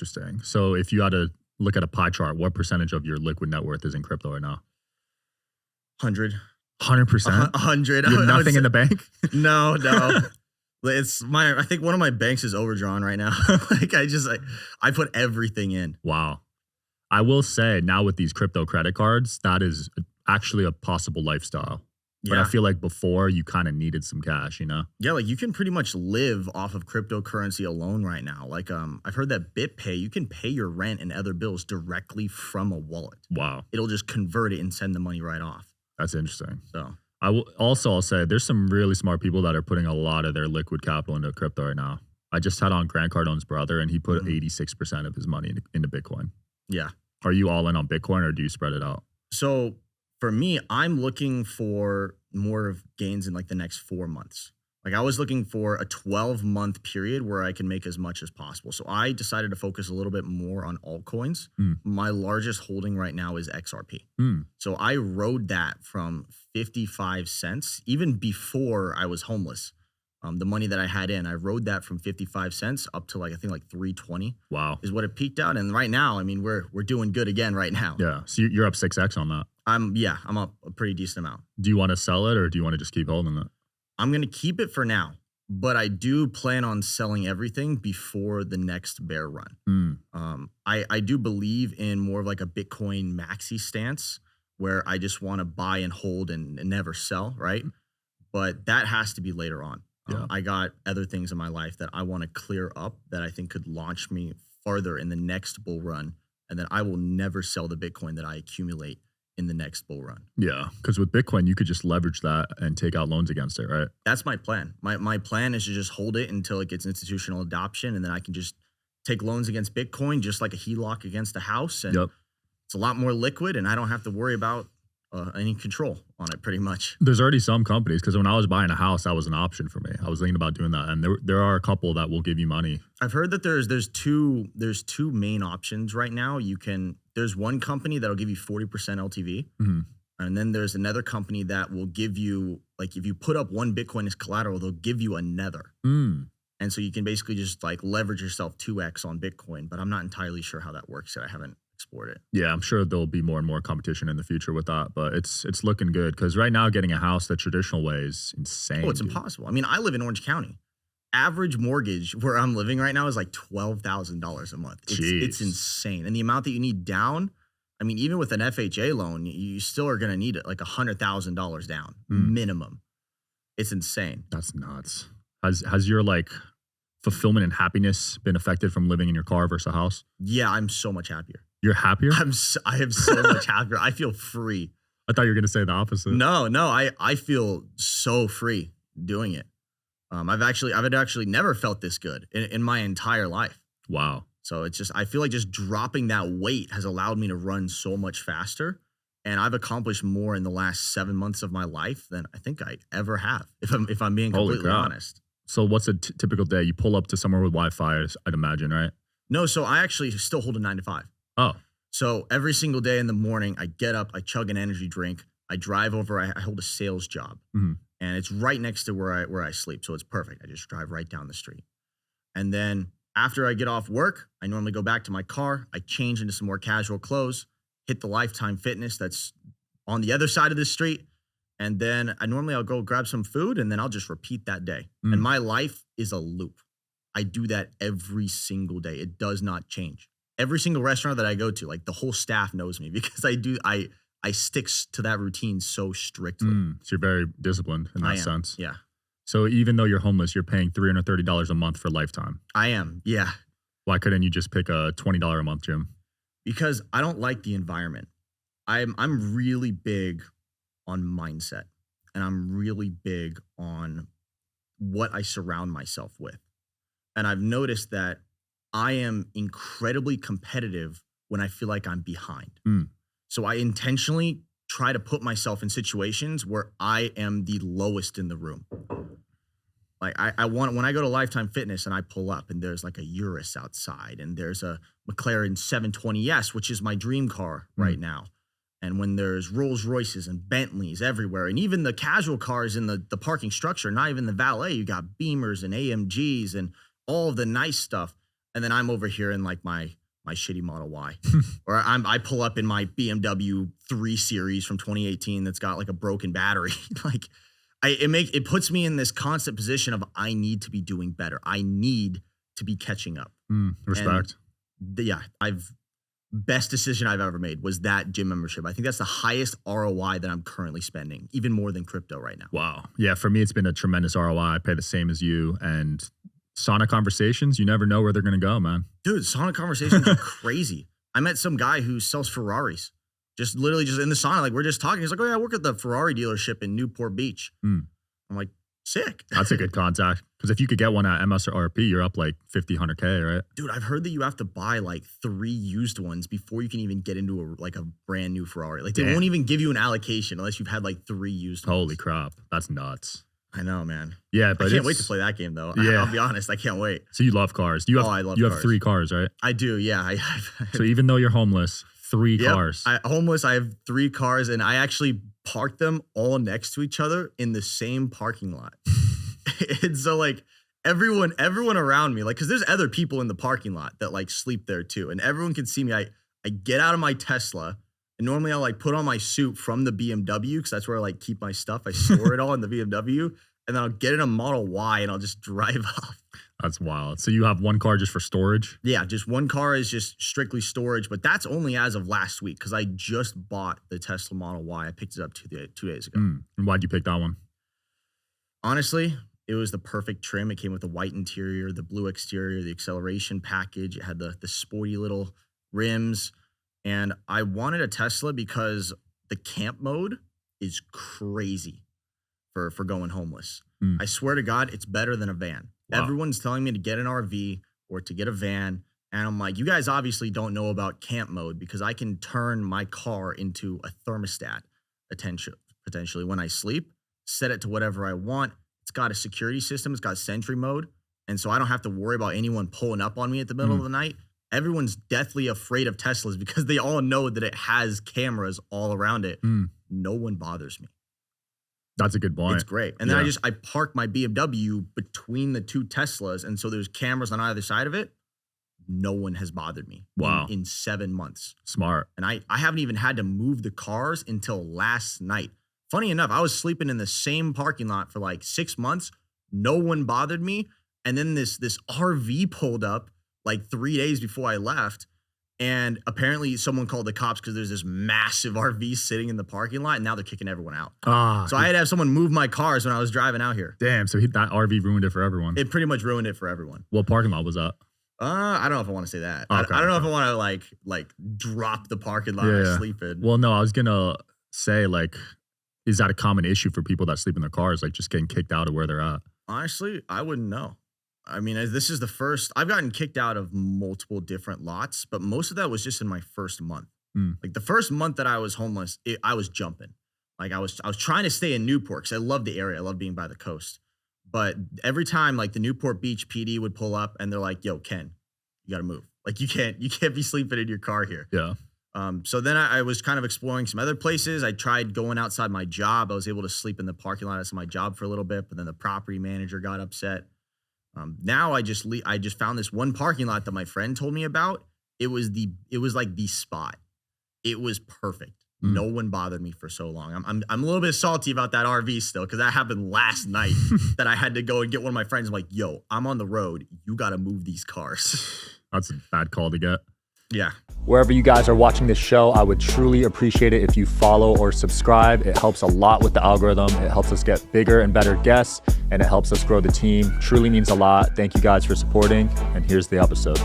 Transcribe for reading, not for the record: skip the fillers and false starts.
Interesting. So if you had to look at a pie chart, what percentage of your liquid net worth is in crypto right now? 100. 100%? 100. You have nothing in the bank? No. I think one of my banks is overdrawn right now. I put everything in. Wow. I will say now with these crypto credit cards, that is actually a possible lifestyle. But I feel like before you kind of needed some cash, you know? Yeah, like you can pretty much live off of cryptocurrency alone right now. Like I've heard that BitPay, you can pay your rent and other bills directly from a wallet. Wow. It'll just convert it and send the money right off. That's interesting. So I'll say there's some really smart people that are putting a lot of their liquid capital into crypto right now. I just had on Grant Cardone's brother and he put 86% of his money into Bitcoin. Yeah. Are you all in on Bitcoin or do you spread it out? So for me, I'm looking for more of gains in like the next 4 months. Like I was looking for a 12-month period where I can make as much as possible. So I decided to focus a little bit more on altcoins. My largest holding right now is XRP. So I rode that from 55 cents, even before I was homeless. The money that I had in, I rode that from 55 cents up to I think 320. Wow. Is what it peaked out. And right now, I mean, we're doing good again right now. Yeah. So you're up 6x on that. I'm up a pretty decent amount. Do you want to sell it or do you want to just keep holding it? I'm going to keep it for now, but I do plan on selling everything before the next bear run. I do believe in more of like a Bitcoin maxi stance where I just want to buy and hold and never sell, right? But that has to be later on. Yeah. I got other things in my life that I want to clear up that I think could launch me farther in the next bull run. And then I will never sell the Bitcoin that I accumulate in the next bull run. Yeah, because with Bitcoin, you could just leverage that and take out loans against it, right? That's my plan. My plan is to just hold it until it gets institutional adoption, and then I can just take loans against Bitcoin, just like a HELOC against a house. And it's a lot more liquid, and I don't have to worry about any control on it pretty much. There's already some companies, because when I was buying a house, that was an option for me. I was thinking about doing that, and there are a couple that will give you money. I've heard that there's two main options right now. There's one company that'll give you 40% LTV, and then there's another company that will give you, like, if you put up one Bitcoin as collateral, they'll give you another. And so you can basically just like leverage yourself 2x on Bitcoin, but I'm not entirely sure how that works yet. I haven't explored it. Yeah, I'm sure there'll be more and more competition in the future with that, but it's looking good because right now getting a house the traditional way is insane. Oh, it's impossible. I mean, I live in Orange County. Average mortgage where I'm living right now is like $12,000 a month. It's insane. And the amount that you need down, I mean, even with an FHA loan, you still are going to need like $100,000 down minimum. It's insane. That's nuts. Has your like fulfillment and happiness been affected from living in your car versus a house? Yeah, I'm so much happier. You're happier? I am so much happier. I feel free. I thought you were going to say the opposite. No, I feel so free doing it. I've actually never felt this good in my entire life. Wow. So it's just, I feel like just dropping that weight has allowed me to run so much faster. And I've accomplished more in the last 7 months of my life than I think I ever have, if I'm being completely honest. So what's a typical day? You pull up to somewhere with Wi-Fi, I'd imagine, right? No, so I actually still hold a 9 to 5. Oh. So every single day in the morning, I get up, I chug an energy drink, I drive over, I hold a sales job. And it's right next to where I sleep. So it's perfect. I just drive right down the street. And then after I get off work, I normally go back to my car. I change into some more casual clothes, hit the Lifetime Fitness that's on the other side of the street. And then I'll go grab some food and then I'll just repeat that day. And my life is a loop. I do that every single day. It does not change. Every single restaurant that I go to, like the whole staff knows me because I stick to that routine so strictly. So you're very disciplined in that sense. Yeah. So even though you're homeless, you're paying $330 a month for Lifetime. I am. Yeah. Why couldn't you just pick a $20 a month gym? Because I don't like the environment. I'm really big on mindset, and I'm really big on what I surround myself with. And I've noticed that I am incredibly competitive when I feel like I'm behind. So I intentionally try to put myself in situations where I am the lowest in the room. Like I want, when I go to Lifetime Fitness and I pull up and there's like a Urus outside and there's a McLaren 720S, which is my dream car right now. And when there's Rolls Royces and Bentleys everywhere, and even the casual cars in the parking structure, not even the valet, you got Beamers and AMGs and all of the nice stuff. And then I'm over here in like my shitty Model Y, or I pull up in my BMW 3 Series from 2018 that's got like a broken battery. Like it puts me in this constant position of I need to be doing better. I need to be catching up. Respect. Best decision I've ever made was that gym membership. I think that's the highest ROI that I'm currently spending, even more than crypto right now. Wow. Yeah, for me, it's been a tremendous ROI. I pay the same as you. And sauna conversations, you never know where they're going to go, man. Dude, sauna conversations are crazy. I met some guy who sells Ferraris. Just literally just in the sauna, like we're just talking. He's like, oh yeah, I work at the Ferrari dealership in Newport Beach. I'm like, sick. That's a good contact. Because if you could get one at MSRP, you're up like 50, 100K, right? Dude, I've heard that you have to buy like 3 used ones before you can even get into a brand new Ferrari. Like they won't even give you an allocation unless you've had like 3 used ones. Holy crap. That's nuts. I know, man. Yeah, but I can't wait to play that game though. Yeah. I'll be honest, I can't wait. So you love cars. You have, I love you cars. have 3 cars, right? I do, yeah. So even though you're homeless, 3 cars. I have 3 cars, and I actually parked them all next to each other in the same parking lot. And so like everyone around me, like, cause there's other people in the parking lot that like sleep there too. And everyone can see me. I get out of my Tesla, and normally I'll like put on my suit from the BMW, because that's where I like keep my stuff. I store it all in the BMW, and then I'll get in a Model Y and I'll just drive off. That's wild. So you have 1 car just for storage? Yeah, just 1 car is just strictly storage, but that's only as of last week, because I just bought the Tesla Model Y. I picked it up 2 days ago. And why'd you pick that one? Honestly, it was the perfect trim. It came with the white interior, the blue exterior, the acceleration package. It had the sporty little rims. And I wanted a Tesla because the camp mode is crazy for going homeless. I swear to God, it's better than a van. Wow. Everyone's telling me to get an RV or to get a van. And I'm like, you guys obviously don't know about camp mode, because I can turn my car into a thermostat potentially when I sleep, set it to whatever I want. It's got a security system. It's got sentry mode. And so I don't have to worry about anyone pulling up on me at the middle of the night. Everyone's deathly afraid of Teslas because they all know that it has cameras all around it. No one bothers me. That's a good point. It's great. And then I park my BMW between the 2 Teslas. And so there's cameras on either side of it. No one has bothered me. Wow. In 7 months. Smart. And I haven't even had to move the cars until last night. Funny enough, I was sleeping in the same parking lot for like 6 months. No one bothered me. And then this RV pulled up like 3 days before I left. And apparently someone called the cops because there's this massive RV sitting in the parking lot, and now they're kicking everyone out. So I had to have someone move my cars when I was driving out here. Damn, so that RV ruined it for everyone. It pretty much ruined it for everyone. What parking lot was that? I don't know if I want to say that. Okay, I don't know if I want to like drop the parking lot I sleep in. Well, no, I was gonna say, like, is that a common issue for people that sleep in their cars, like just getting kicked out of where they're at? Honestly, I wouldn't know. I mean, this is the first. I've gotten kicked out of multiple different lots, but most of that was just in my first month. Like the first month that I was homeless, I was jumping. Like I was trying to stay in Newport because I love the area. I love being by the coast. But every time, like the Newport Beach PD would pull up and they're like, "Yo, Ken, you got to move. Like you can't be sleeping in your car here." Yeah. So then I was kind of exploring some other places. I tried going outside my job. I was able to sleep in the parking lot of my job for a little bit, but then the property manager got upset. Now I just found this one parking lot that my friend told me about. It was like the spot. It was perfect. No one bothered me for so long. I'm a little bit salty about that RV still, because that happened last night that I had to go and get one of my friends. I'm like, "Yo, I'm on the road. You got to move these cars." That's a bad call to get. Yeah. Wherever you guys are watching this show, I would truly appreciate it if you follow or subscribe. It helps a lot with the algorithm. It helps us get bigger and better guests, and it helps us grow the team. Truly means a lot. Thank you guys for supporting, and here's the episode.